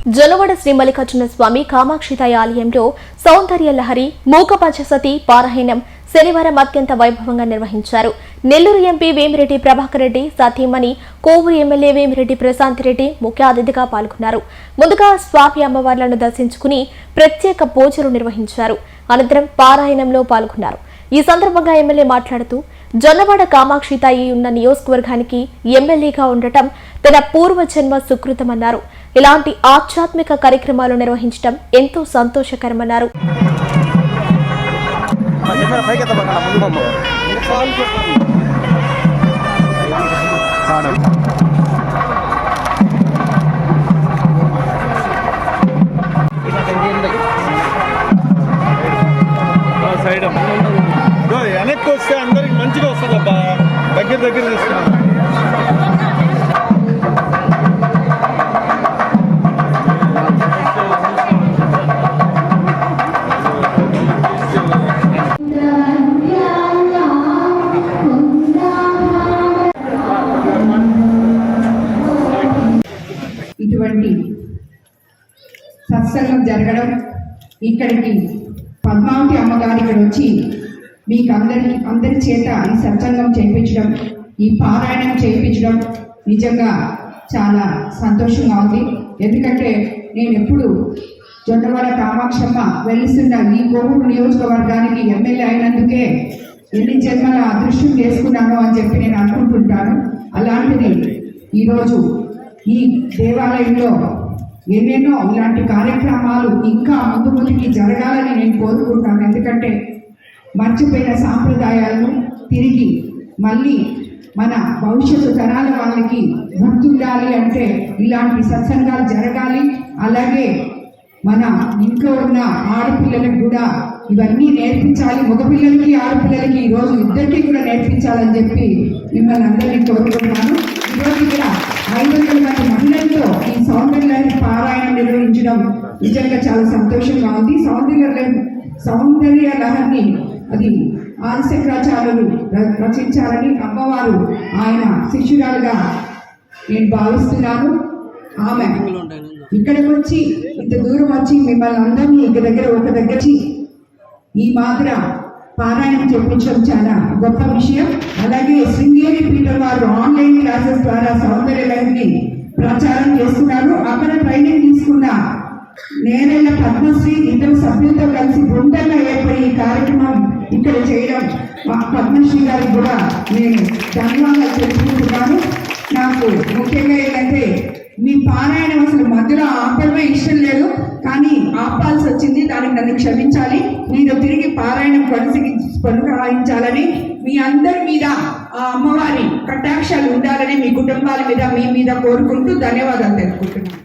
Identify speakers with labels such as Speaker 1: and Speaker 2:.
Speaker 1: జొన్నవాడ శ్రీ మల్లికార్జున స్వామి కామాక్షితాయి ఆలయంలో సౌందర్య లహరి మూక పంచసతి పారాయణం శనివారం అత్యంత వైభవంగా నిర్వహించారు. నెల్లూరు ఎంపీ వేమిరెడ్డి ప్రభాకర్ రెడ్డి, సతీమణి కోవూరు ఎమ్మెల్యే వేమిరెడ్డి ప్రశాంత్ రెడ్డి ముఖ్య అతిథిగా పాల్గొన్నారు. ముందుగా స్వామి అమ్మవార్లను దర్శించుకుని ప్రత్యేక పూజలు నిర్వహించారు. అనంతరం పారాయణంలో పాల్గొన్నారు. ఈ సందర్భంగా ఎమ్మెల్యే మాట్లాడుతూ జొన్నవాడ కామాక్షితాయి ఉన్న నియోజకవర్గానికి ఎమ్మెల్యేగా ఉండటం తన పూర్వజన్మ సుకృతమన్నారు. ఇలాంటి ఆధ్యాత్మిక కార్యక్రమాలు నిర్వహించడం ఎంతో సంతోషకరమన్నారు.
Speaker 2: వెనక్కి వస్తే అందరికి మంచిగా వస్తుంది అబ్బా. దగ్గర తీసుకున్నాను.
Speaker 3: ఇటువంటి సత్సంగం జరగడం, ఇక్కడికి పద్మావతి అమ్మగారు ఇక్కడ వచ్చి మీకు అందరి చేత ఈ సత్సంగం చేయించడం, ఈ పారాయణం చేయించడం నిజంగా చాలా సంతోషంగా ఉంది. ఎందుకంటే నేను ఎప్పుడు జొన్నవాడ కామాక్షమ్మ వెలుస్తున్న ఈ కోవూరు నియోజకవర్గానికి ఎమ్మెల్యే అయినందుకే ఎన్ని జన్మల అదృష్టం చేసుకున్నాను అని చెప్పి నేను అనుకుంటుంటాను. అలాంటిది ఈరోజు ఈ దేవాలయంలో ఎన్నెన్నో ఇలాంటి కార్యక్రమాలు ఇంకా ముందు ముందుకి జరగాలని నేను కోరుకుంటాను. ఎందుకంటే మర్చిపోయిన సాంప్రదాయాలను తిరిగి మళ్ళీ మన భవిష్యత్తు తరాల వాళ్ళకి గుర్తుండాలి అంటే ఇలాంటి సత్సంగాలు జరగాలి. అలాగే మన ఇంట్లో ఉన్న ఆడపిల్లలకు కూడా ఇవన్నీ నేర్పించాలి. మగపిల్లలకి ఆడపిల్లలకి ఈరోజు ఇద్దరికి కూడా నేర్పించాలని చెప్పి మిమ్మల్ని అందరినీ కోరుకుంటున్నాను. ఈరోజు ఇక్కడ 500 మంది మహిళలతో ఈ సౌందర్య పారాయణం నిర్వహించడం నిజంగా చాలా సంతోషంగా ఉంది. సౌందర్య లహరిని అది ఆదిశంకరాచార్యులు రచించాలని అమ్మవారు ఆయన శిష్యురాలుగా నేను భావిస్తున్నాను. ఆమె ఇక్కడికి వచ్చి ఇంత దూరం వచ్చి మిమ్మల్ని అందరినీ ఒక దగ్గర ఈ మాత్ర పారాయణం చెప్పించడం చాలా గొప్ప విషయం. అలాగే శృంగేరి పీఠం వారు ఆన్లైన్ క్లాసెస్ ద్వారా సౌందర్య లహరిని ప్రచారం చేస్తున్నారు. అక్కడ ట్రైనింగ్ తీసుకున్న నేరెళ్ళ పద్మశ్రీ ఇద్దరు సభ్యులతో కలిసి బృందంగా ఏర్పడి ఈ కార్యక్రమం ఇక్కడ చేయడం పద్మశ్రీ గారికి కూడా నేను ధన్యవాదాలు తెలుసుకుంటున్నాను. నాకు ముఖ్యంగా ఏంటంటే మీ పారాయణం అసలు మధ్యలో ఆపడమే ఇష్టం లేదు, కానీ ఆపాల్సి వచ్చింది. దానికి నన్ను క్షమించాలి. నేను తిరిగి పారాయణం కొనసాగించాలని మీ అందరి మీద ఆ అమ్మవారి కటాక్షాలు ఉండాలని మీ కుటుంబాల మీద మీ మీద కోరుకుంటూ ధన్యవాదాలు తెలుపుకుంటున్నాను.